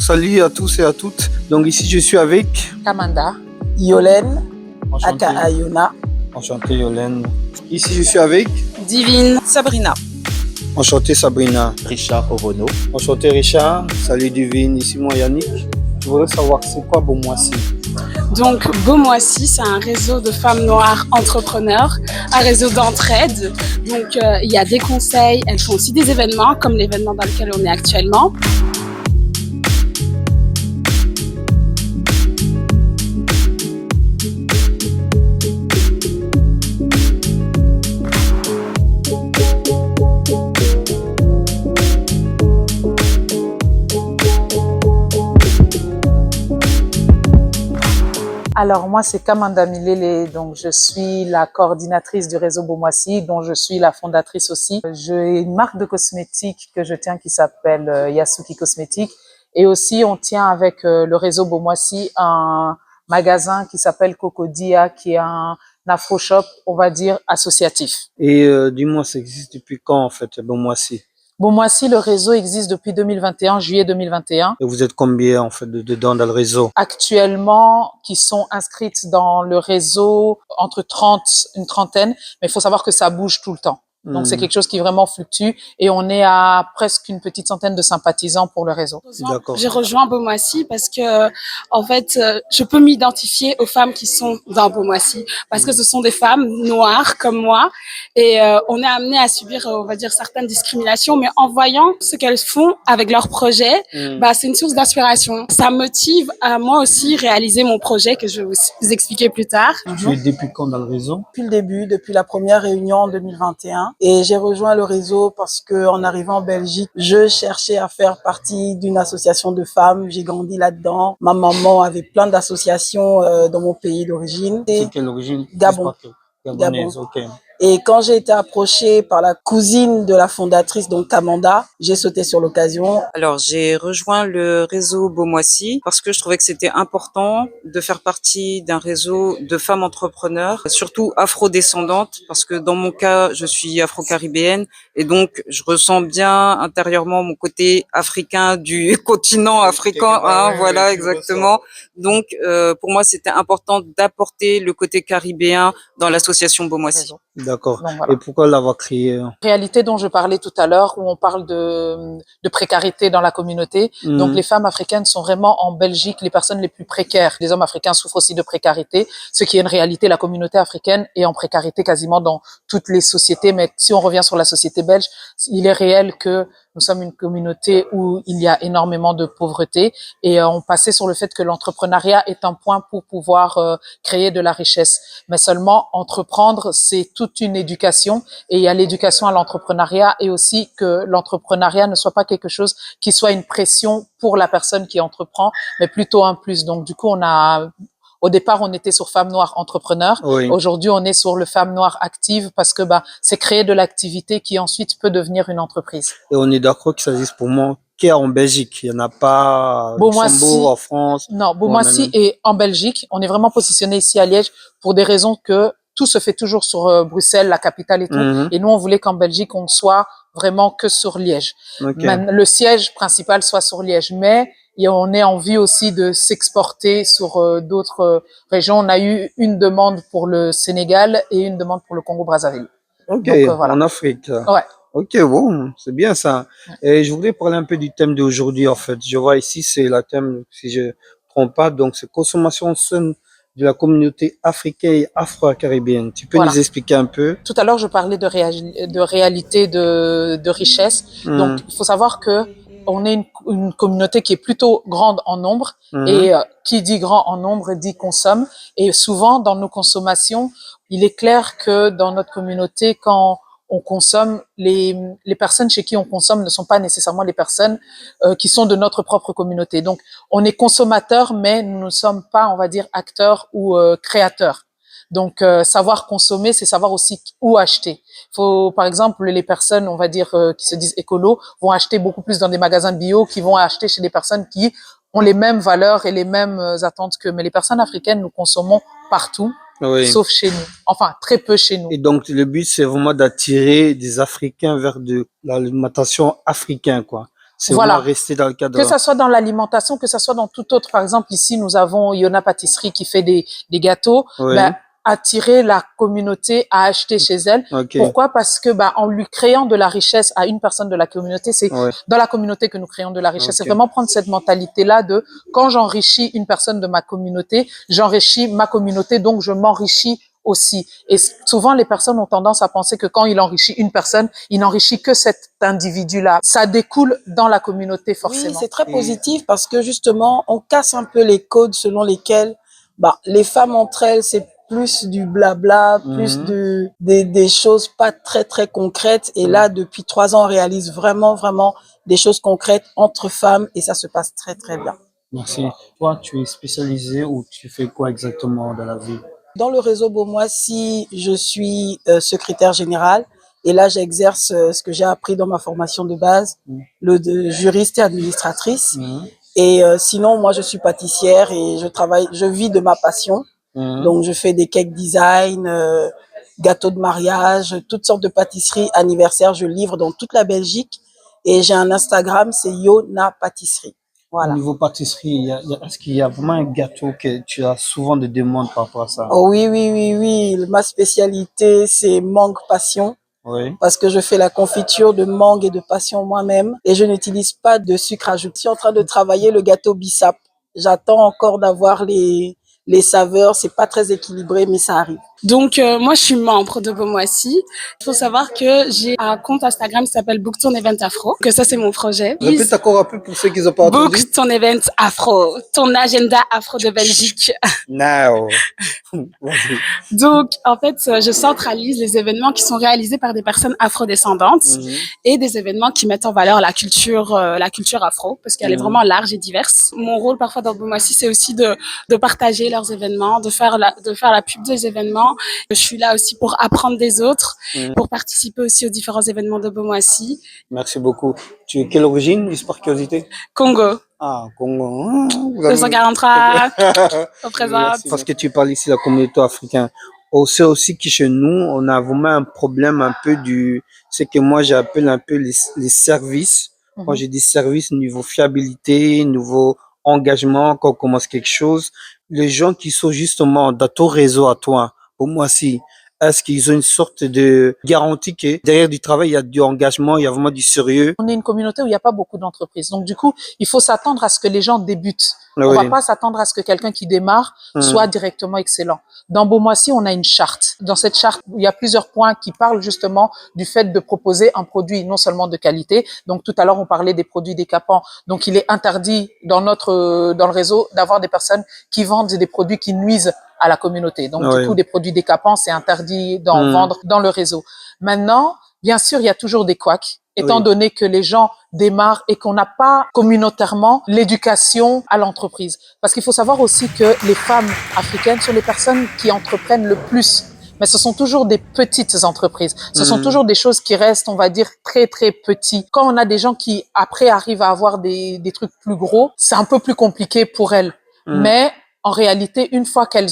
Salut à tous et à toutes. Donc ici je suis avec Kamanda, Yolène, Enchanté. aka Ayona. Enchanté Yolène. Ici je suis avec Divine, Sabrina. Enchanté Sabrina. Richard Ovono. Enchanté Richard. Salut Divine. Ici moi Yannick. Je voudrais savoir c'est quoi Beaumoissy. Donc Beaumoissy, c'est un réseau de femmes noires entrepreneurs, un réseau d'entraide. Donc il y a des conseils, elles font aussi des événements comme l'événement dans lequel on est actuellement. Alors moi c'est Kamanda Milele, donc je suis la coordinatrice du réseau Beaumoissy, dont je suis la fondatrice aussi. J'ai une marque de cosmétiques que je tiens qui s'appelle Yasuki Cosmétiques, et aussi on tient avec le réseau Beaumoissy un magasin qui s'appelle Cocodia, qui est un afro shop, on va dire associatif. Et dis-moi, ça existe depuis quand en fait Beaumoissy? Beaumoissy, le réseau existe depuis 2021, juillet 2021. Et vous êtes combien en fait dedans dans le réseau? Actuellement, qui sont inscrites dans le réseau entre 30, une trentaine, mais il faut savoir que ça bouge tout le temps. Donc c'est quelque chose qui vraiment fluctue, et on est à presque une petite centaine de sympathisants pour le réseau. D'accord. J'ai rejoint Beaumoissy parce que, en fait, je peux m'identifier aux femmes qui sont dans Beaumoissy parce que ce sont des femmes noires comme moi, et on est amené à subir, on va dire, certaines discriminations, mais en voyant ce qu'elles font avec leurs projets, c'est une source d'inspiration. Ça motive à moi aussi réaliser mon projet que je vais vous expliquer plus tard. Tu es depuis quand dans le réseau? Depuis le début, depuis la première réunion en 2021. Et j'ai rejoint le réseau parce que en arrivant en Belgique, je cherchais à faire partie d'une association de femmes. J'ai grandi là-dedans. Ma maman avait plein d'associations dans mon pays d'origine. C'est quelle origine? Gabon. Gabonaise, ok. Et quand j'ai été approchée par la cousine de la fondatrice, donc Kamanda, j'ai sauté sur l'occasion. Alors, j'ai rejoint le réseau Beaumoissy parce que je trouvais que c'était important de faire partie d'un réseau de femmes entrepreneurs, surtout afro-descendantes, parce que dans mon cas, je suis afro-caribéenne et donc je ressens bien intérieurement mon côté africain du continent africain, hein, voilà, exactement. Donc, pour moi, c'était important d'apporter le côté caribéen dans l'association Beaumoissy. D'accord. Voilà. Et pourquoi l'avoir créé? Réalité dont je parlais tout à l'heure, où on parle de précarité dans la communauté. Donc les femmes africaines sont vraiment en Belgique les personnes les plus précaires. Les hommes africains souffrent aussi de précarité, ce qui est une réalité. La communauté africaine est en précarité quasiment dans toutes les sociétés. Mais si on revient sur la société belge, il est réel que nous sommes une communauté où il y a énormément de pauvreté, et on passait sur le fait que l'entrepreneuriat est un point pour pouvoir créer de la richesse. Mais seulement entreprendre, c'est toute une éducation, et il y a l'éducation à l'entrepreneuriat, et aussi que l'entrepreneuriat ne soit pas quelque chose qui soit une pression pour la personne qui entreprend, mais plutôt un plus. Donc du coup, au départ, on était sur Femmes Noires Entrepreneurs. Oui. Aujourd'hui, on est sur le Femmes Noires Actives, parce que c'est créer de l'activité qui ensuite peut devenir une entreprise. Et on est d'accord que ça existe pour moi qu'en Belgique. Il n'y en a pas au Luxembourg, en France. Non, Beaumoissy est en Belgique. On est vraiment positionné ici à Liège pour des raisons que tout se fait toujours sur Bruxelles, la capitale et tout. Et nous, on voulait qu'en Belgique, on soit vraiment que sur Liège. Okay. Le siège principal soit sur Liège, mais on est en vue aussi de s'exporter sur d'autres régions. On a eu une demande pour le Sénégal et une demande pour le Congo-Brazzaville. Ok, donc, voilà. En Afrique. Ouais. Ok, bon, c'est bien ça. Et je voudrais parler un peu du thème d'aujourd'hui, en fait. Je vois ici, c'est le thème, si je ne me trompe pas, donc c'est consommation saine de la communauté africaine et afro-caribéenne. Tu peux nous expliquer un peu? Tout à l'heure, je parlais de réalité, de richesse. Donc, il faut savoir que on est une communauté qui est plutôt grande en nombre, et qui dit grand en nombre dit consomme. Et souvent, dans nos consommations, il est clair que dans notre communauté, quand on consomme, les personnes chez qui on consomme ne sont pas nécessairement les personnes qui sont de notre propre communauté. Donc, on est consommateur, mais nous ne sommes pas, on va dire, acteurs ou créateurs. Donc, savoir consommer, c'est savoir aussi où acheter. Faut, par exemple, les personnes, on va dire, qui se disent écolo, vont acheter beaucoup plus dans des magasins bio, qui vont acheter chez des personnes qui ont les mêmes valeurs et les mêmes attentes qu'eux. Mais les personnes africaines, nous consommons partout. Sauf chez nous. Enfin, très peu chez nous. Et donc, le but, c'est vraiment d'attirer des Africains vers de l'alimentation africaine, quoi. C'est Voilà. vraiment rester dans le cadre. Que ça soit dans l'alimentation, que ça soit dans tout autre. Par exemple, ici, nous avons Yona Pâtisserie qui fait des gâteaux. Oui. Ben, attirer la communauté à acheter chez elle. Ok. Pourquoi? Parce que en lui créant de la richesse à une personne de la communauté, c'est Ouais. dans la communauté que nous créons de la richesse. Ok. C'est vraiment prendre cette mentalité-là de quand j'enrichis une personne de ma communauté, j'enrichis ma communauté, donc je m'enrichis aussi. Et souvent, les personnes ont tendance à penser que quand il enrichit une personne, il n'enrichit que cet individu-là. Ça découle dans la communauté, forcément. Oui, c'est très positif parce que justement, on casse un peu les codes selon lesquels les femmes entre elles, c'est plus du blabla, plus des choses pas très, très concrètes. Et là, depuis 3 ans, on réalise vraiment, vraiment des choses concrètes entre femmes et ça se passe très, très bien. Merci. Toi, tu es spécialisé ou tu fais quoi exactement dans la vie? Dans le réseau Beaumoissy, je suis secrétaire générale et là, j'exerce ce que j'ai appris dans ma formation de base, de juriste et administratrice. Et sinon, moi, je suis pâtissière et je vis de ma passion. Donc, je fais des cake design, gâteaux de mariage, toutes sortes de pâtisseries anniversaires. Je livre dans toute la Belgique et j'ai un Instagram, c'est Yona Pâtisserie. Voilà. Au niveau pâtisserie, est-ce qu'il y a vraiment un gâteau que tu as souvent des demandes par rapport à ça? Oh oui, oui, oui, oui. Ma spécialité, c'est mangue passion. Oui. Parce que je fais la confiture de mangue et de passion moi-même et je n'utilise pas de sucre ajouté. Je suis en train de travailler le gâteau bissap. J'attends encore d'avoir les saveurs. C'est pas très équilibré, mais ça arrive. Donc, moi, je suis membre de Beaumoissy. Il faut savoir que j'ai un compte Instagram qui s'appelle Book Ton Event Afro, que ça, c'est mon projet. Répète encore un peu pour ceux qui n'ont pas entendu. Book Ton Event Afro, ton agenda afro de Belgique. Now. Donc, en fait, je centralise les événements qui sont réalisés par des personnes afrodescendantes et des événements qui mettent en valeur la culture afro, parce qu'elle est vraiment large et diverse. Mon rôle, parfois, dans Beaumoissy, c'est aussi de partager leurs événements, de faire la pub des événements. Je suis là aussi pour apprendre des autres, pour participer aussi aux différents événements de Beaumoissy. Merci beaucoup. Tu es quelle origine, juste par curiosité? Congo. Ah, Congo. 243, représente. Parce que tu parles ici de la communauté africaine. On sait aussi que chez nous, on a vraiment un problème un peu c'est que moi j'appelle un peu les services. Quand je dis service, niveau fiabilité, niveau engagement, quand on commence quelque chose, les gens qui sont justement dans ton réseau à toi, pour moi, si, est-ce qu'ils ont une sorte de garantie que derrière du travail, il y a du engagement, il y a vraiment du sérieux? On est une communauté où il n'y a pas beaucoup d'entreprises. Donc, du coup, il faut s'attendre à ce que les gens débutent. Oui. On va pas s'attendre à ce que quelqu'un qui démarre soit directement excellent. Dans Beaumoissy, on a une charte. Dans cette charte, il y a plusieurs points qui parlent justement du fait de proposer un produit non seulement de qualité. Donc, tout à l'heure, on parlait des produits décapants. Donc, il est interdit dans le réseau d'avoir des personnes qui vendent des produits qui nuisent à la communauté. Donc, du coup, des produits décapants, c'est interdit d'en vendre dans le réseau. Maintenant, bien sûr, il y a toujours des couacs, étant donné que les gens démarrent et qu'on n'a pas communautairement l'éducation à l'entreprise. Parce qu'il faut savoir aussi que les femmes africaines sont les personnes qui entreprennent le plus. Mais ce sont toujours des petites entreprises. Ce sont toujours des choses qui restent, on va dire, très, très petits. Quand on a des gens qui, après, arrivent à avoir des trucs plus gros, c'est un peu plus compliqué pour elles. Mais en réalité, une fois qu'elles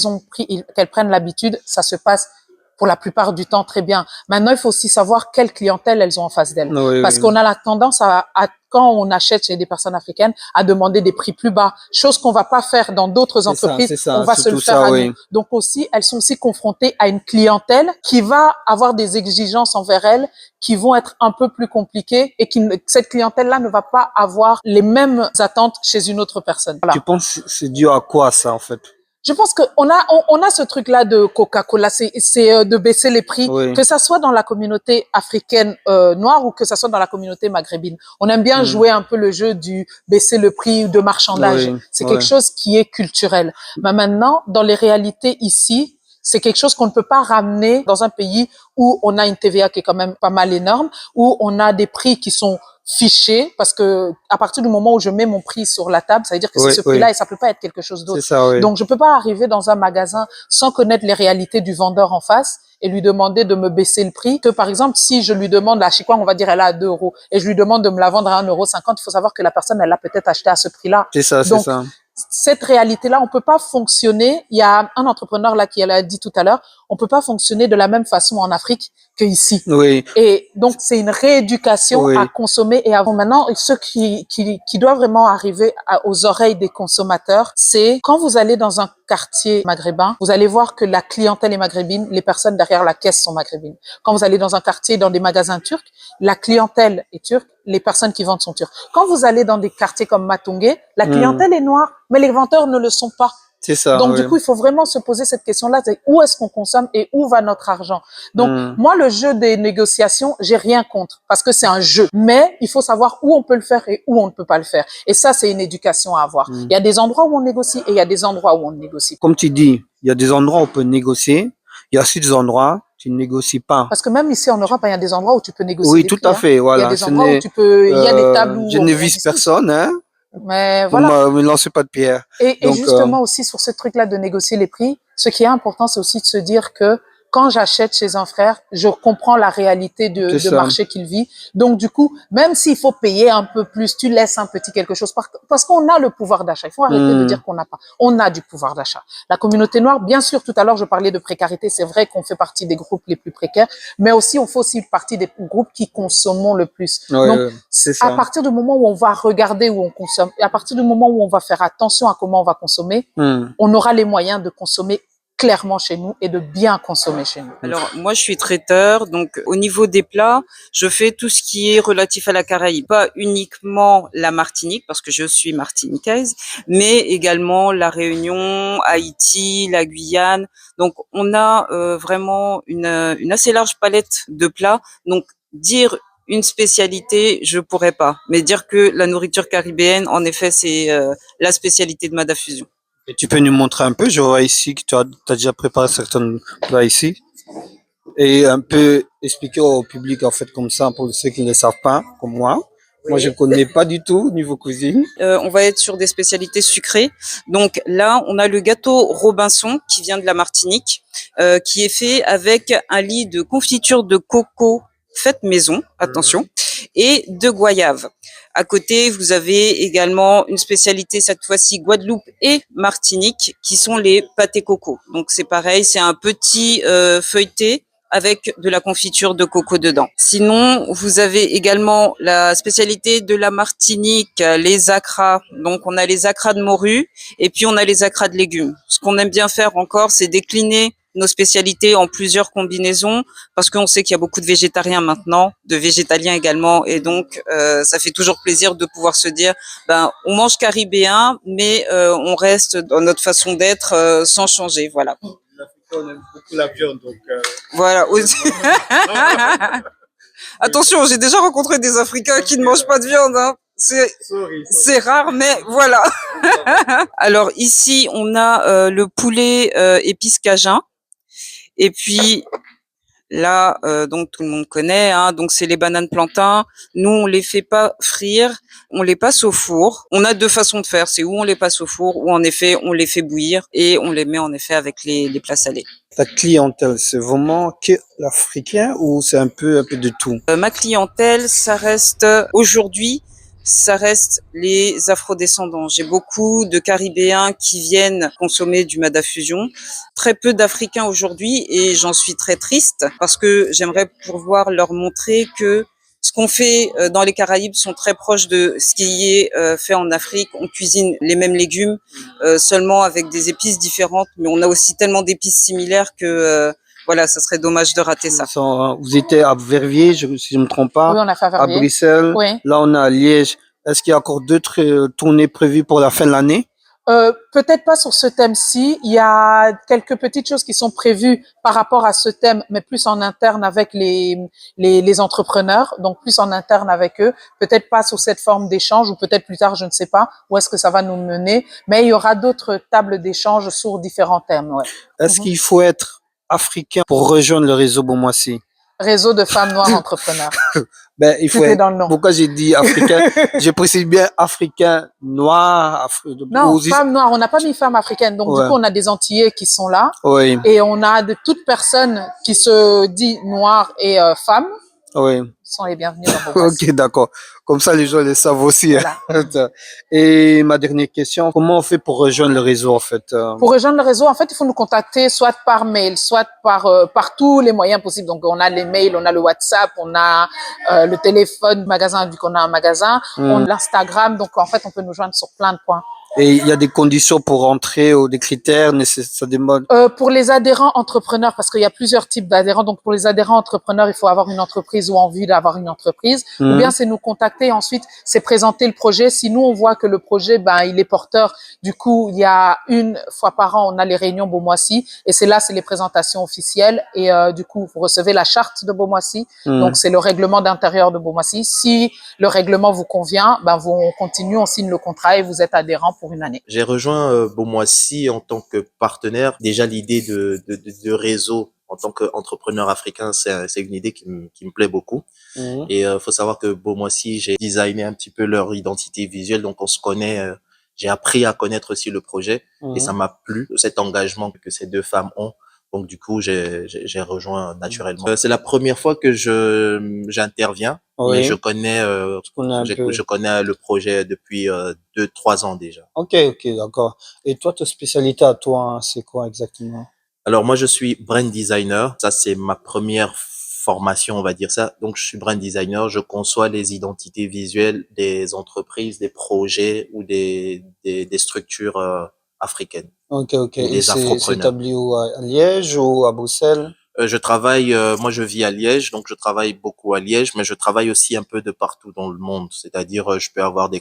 prennent l'habitude, ça se passe pour la plupart du temps très bien. Maintenant, il faut aussi savoir quelle clientèle elles ont en face d'elles. Parce qu'on a la tendance quand on achète chez des personnes africaines, à demander des prix plus bas. Chose qu'on va pas faire dans d'autres entreprises. On va se le faire à nous. Donc aussi, elles sont aussi confrontées à une clientèle qui va avoir des exigences envers elles qui vont être un peu plus compliquées et cette clientèle-là ne va pas avoir les mêmes attentes chez une autre personne. Voilà. Tu penses que c'est dû à quoi ça, en fait? Je pense qu'on a ce truc-là de Coca-Cola, c'est de baisser les prix, que ça soit dans la communauté africaine noire ou que ça soit dans la communauté maghrébine. On aime bien jouer un peu le jeu du baisser le prix de marchandage. C'est quelque chose qui est culturel. Mais maintenant, dans les réalités ici, c'est quelque chose qu'on ne peut pas ramener dans un pays où on a une TVA qui est quand même pas mal énorme, où on a des prix qui sont fiché parce que à partir du moment où je mets mon prix sur la table, ça veut dire que c'est ce prix-là et ça peut pas être quelque chose d'autre. Donc je peux pas arriver dans un magasin sans connaître les réalités du vendeur en face et lui demander de me baisser le prix. Que par exemple, si je lui demande la chikwa, on va dire elle a à 2 € et je lui demande de me la vendre à 1,50 €, il faut savoir que la personne elle l'a peut-être acheté à ce prix-là. C'est ça, c'est ça. Cette réalité-là, on peut pas fonctionner. Il y a un entrepreneur là qui l'a dit tout à l'heure, on peut pas fonctionner de la même façon en Afrique qu'ici. Oui, Et donc, c'est une rééducation oui. à consommer. Et avant maintenant, ce qui doit vraiment arriver aux oreilles des consommateurs, c'est quand vous allez dans un quartier maghrébin, vous allez voir que la clientèle est maghrébine, les personnes derrière la caisse sont maghrébines. Quand vous allez dans un quartier, dans des magasins turcs, la clientèle est turque, les personnes qui vendent sont turques. Quand vous allez dans des quartiers comme Matungé, la clientèle est noire, mais les vendeurs ne le sont pas. C'est ça, Donc, oui. du coup, il faut vraiment se poser cette question-là, c'est où est-ce qu'on consomme et où va notre argent? Donc, moi, le jeu des négociations, j'ai rien contre parce que c'est un jeu. Mais il faut savoir où on peut le faire et où on ne peut pas le faire. Et ça, c'est une éducation à avoir. Il y a des endroits où on négocie et il y a des endroits où on ne négocie pas. Comme tu dis, il y a des endroits où on peut négocier, il y a aussi des endroits où tu ne négocies pas. Parce que même ici en Europe, il y a des endroits où tu peux négocier Oui, des tout prix, à hein. fait, Il y a voilà. des endroits où tu peux, il y a des tables où Je on ne vise discute. personne, hein. Mais Ne voilà. me lancez pas de pierre. Et Donc, justement aussi sur ce truc-là de négocier les prix, ce qui est important, c'est aussi de se dire que quand j'achète chez un frère, je comprends la réalité c'est de ça. marché qu'il vit. Donc du coup, même s'il faut payer un peu plus, tu laisses un petit quelque chose parce qu'on a le pouvoir d'achat. Il faut arrêter de dire qu'on n'a pas. On a du pouvoir d'achat. La communauté noire, bien sûr, tout à l'heure je parlais de précarité. C'est vrai qu'on fait partie des groupes les plus précaires, mais aussi on fait aussi partie des groupes qui consommons le plus. Ouais, Donc c'est à ça. partir du moment où on va regarder où on consomme, et à partir du moment où on va faire attention à comment on va consommer, on aura les moyens de consommer clairement chez nous et de bien consommer chez nous. Alors, moi, je suis traiteur, donc au niveau des plats, je fais tout ce qui est relatif à la Caraïbe. Pas uniquement la Martinique, parce que je suis martiniquaise, mais également la Réunion, Haïti, la Guyane. Donc, on a vraiment une assez large palette de plats. Donc, dire une spécialité, je pourrais pas. Mais dire que la nourriture caribéenne, en effet, c'est la spécialité de Madafusion. Et tu peux nous montrer un peu, je vois ici que tu as déjà préparé certains plats ici. Et un peu expliquer au public, en fait, comme ça, pour ceux qui ne le savent pas, comme moi. Moi, je connais pas du tout niveau cuisine. On va être sur des spécialités sucrées. Donc là, on a le gâteau Robinson qui vient de la Martinique, qui est fait avec un lit de confiture de coco faite maison, attention, et de goyave. À côté, vous avez également une spécialité, cette fois-ci Guadeloupe et Martinique, qui sont les pâtés coco. Donc c'est pareil, c'est un petit feuilleté avec de la confiture de coco dedans. Sinon, vous avez également la spécialité de la Martinique, les acras. Donc, on a les acras de morue et puis on a les acras de légumes. Ce qu'on aime bien faire encore, c'est décliner nos spécialités en plusieurs combinaisons parce qu'on sait qu'il y a beaucoup de végétariens maintenant, de végétaliens également, et donc ça fait toujours plaisir de pouvoir se dire, ben on mange caribéen, mais on reste dans notre façon d'être sans changer, voilà. On aime beaucoup la viande, donc. Voilà. Attention, j'ai déjà rencontré des Africains qui ne mangent pas de viande. Hein. C'est rare, mais voilà. Alors ici, on a le poulet épice cajun. Et puis là, donc tout le monde connaît. Hein, donc c'est les bananes plantains. Nous, on les fait pas frire, on les passe au four. On a deux façons de faire. C'est où on les passe au four, ou en effet, on les fait bouillir et on les met en effet avec les plats salés. Ta clientèle, c'est vraiment que l'Africain ou c'est un peu de tout? Ma clientèle, ça reste aujourd'hui, ça reste les afrodescendants. J'ai beaucoup de Caribéens qui viennent consommer du Madafusion, très peu d'Africains aujourd'hui, et j'en suis très triste parce que j'aimerais pouvoir leur montrer que ce qu'on fait dans les Caraïbes sont très proches de ce qui est fait en Afrique. On cuisine les mêmes légumes, seulement avec des épices différentes, mais on a aussi tellement d'épices similaires que voilà, ça serait dommage de rater ça. Vous étiez à Verviers, si je ne me trompe pas, Oui, on a fait à à Verviers. Bruxelles. Oui. Là, on est à Liège. Est-ce qu'il y a encore d'autres tournées prévues pour la fin de l'année? Peut-être pas sur ce thème-ci. Il y a quelques petites choses qui sont prévues par rapport à ce thème, mais plus en interne avec les entrepreneurs, donc plus en interne avec eux. Peut-être pas sous cette forme d'échange, ou peut-être plus tard, je ne sais pas où est-ce que ça va nous mener. Mais il y aura d'autres tables d'échange sur différents thèmes. Ouais. Est-ce qu'il faut être africain pour rejoindre le réseau Bomoissi? Réseau de femmes noires entrepreneurs. Ben, il faut Tout est être... dans le nom. Pourquoi j'ai dit africain? Je précise bien africain, noir, Non, femmes noires. On n'a pas mis femmes africaines. Donc, Ouais. du coup, on a des Antillais qui sont là. Oui. Et on a de toute personne qui se dit noire et femme. Oui. sont les bienvenus dans Bomoissi. Ok, d'accord. Comme ça, les gens le savent aussi. Voilà. Et ma dernière question, comment on fait pour rejoindre le réseau, en fait? Pour rejoindre le réseau, en fait, il faut nous contacter soit par mail, soit par tous les moyens possibles. Donc, on a les mails, on a le WhatsApp, on a le téléphone, magasin, vu qu'on a un magasin, on a l'Instagram. Donc, en fait, on peut nous joindre sur plein de points. Et il y a des conditions pour rentrer ou des critères, ça demande. Pour les adhérents entrepreneurs, parce qu'il y a plusieurs types d'adhérents. Donc, pour les adhérents entrepreneurs, il faut avoir une entreprise ou envie d'avoir une entreprise. Ou bien, c'est nous contacter et ensuite, c'est présenter le projet. Si nous, on voit que le projet, il est porteur. Du coup, il y a une fois par an, on a les réunions Bomoissi. Et c'est les présentations officielles. Et du coup, vous recevez la charte de Bomoissi. Donc, c'est le règlement d'intérieur de Bomoissi. Si le règlement vous convient, on continue, on signe le contrat et vous êtes adhérent pour une année. J'ai rejoint Bomoissi en tant que partenaire. Déjà, l'idée de réseau en tant qu'entrepreneur africain, c'est une idée qui me plaît beaucoup. Et faut savoir que Bomoissi, j'ai designé un petit peu leur identité visuelle, donc on se connaît. J'ai appris à connaître aussi le projet et ça m'a plu, cet engagement que ces deux femmes ont. Donc du coup, j'ai rejoint naturellement. C'est la première fois que j'interviens, mais je connais je connais le projet depuis 2-3 ans déjà. Ok, d'accord. Et toi, ta spécialité à toi, hein, c'est quoi exactement? Alors moi, je suis brand designer. Ça, c'est ma première formation, on va dire ça. Donc, je suis brand designer. Je conçois les identités visuelles des entreprises, des projets ou des structures africaines. Ok. Ou Et des c'est afropreneurs. établi où? À Liège ou à Bruxelles? Je travaille, moi je vis à Liège, donc je travaille beaucoup à Liège, mais je travaille aussi un peu de partout dans le monde. C'est-à-dire, je peux avoir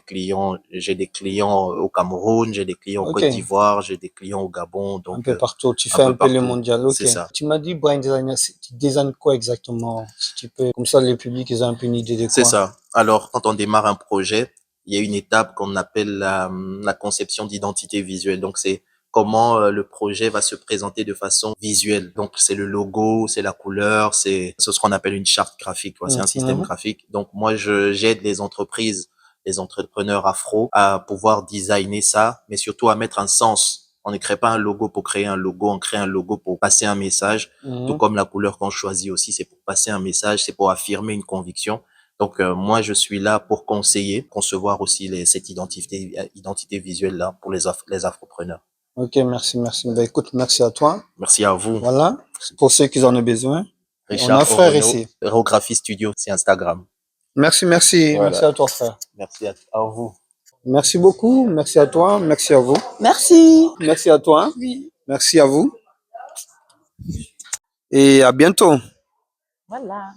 j'ai des clients au Cameroun, j'ai des clients au Ok. Côte d'Ivoire, j'ai des clients au Gabon, Un donc peu partout. Tu un fais peu un peu le partout. mondial. Ok. C'est ça. Tu m'as dit brand designer. Tu designes quoi exactement? Si tu peux. Comme ça, le public, ils ont un peu une idée de C'est quoi. ça. Alors, quand on démarre un projet, il y a une étape qu'on appelle la conception d'identité visuelle. Donc, c'est comment le projet va se présenter de façon visuelle. Donc, c'est le logo, c'est la couleur, c'est ce qu'on appelle une charte graphique, quoi. C'est un système graphique. Donc, moi, j'aide les entreprises, les entrepreneurs afro à pouvoir designer ça, mais surtout à mettre un sens. On ne crée pas un logo pour créer un logo, on crée un logo pour passer un message. Tout comme la couleur qu'on choisit aussi, c'est pour passer un message, c'est pour affirmer une conviction. Donc moi, je suis là pour conseiller, concevoir aussi cette identité visuelle là pour les afropreneurs. Ok, merci. Ben, écoute, merci à toi. Merci à vous. Voilà. Pour ceux qui en ont besoin. On a Richard un frère Orono, ici. Aerographie Studio, c'est Instagram. Merci. Voilà. Merci à toi, frère. Merci à vous. Merci beaucoup. Merci à toi. Merci à vous. Merci. Merci à toi. Oui. Merci à vous. Et à bientôt. Voilà.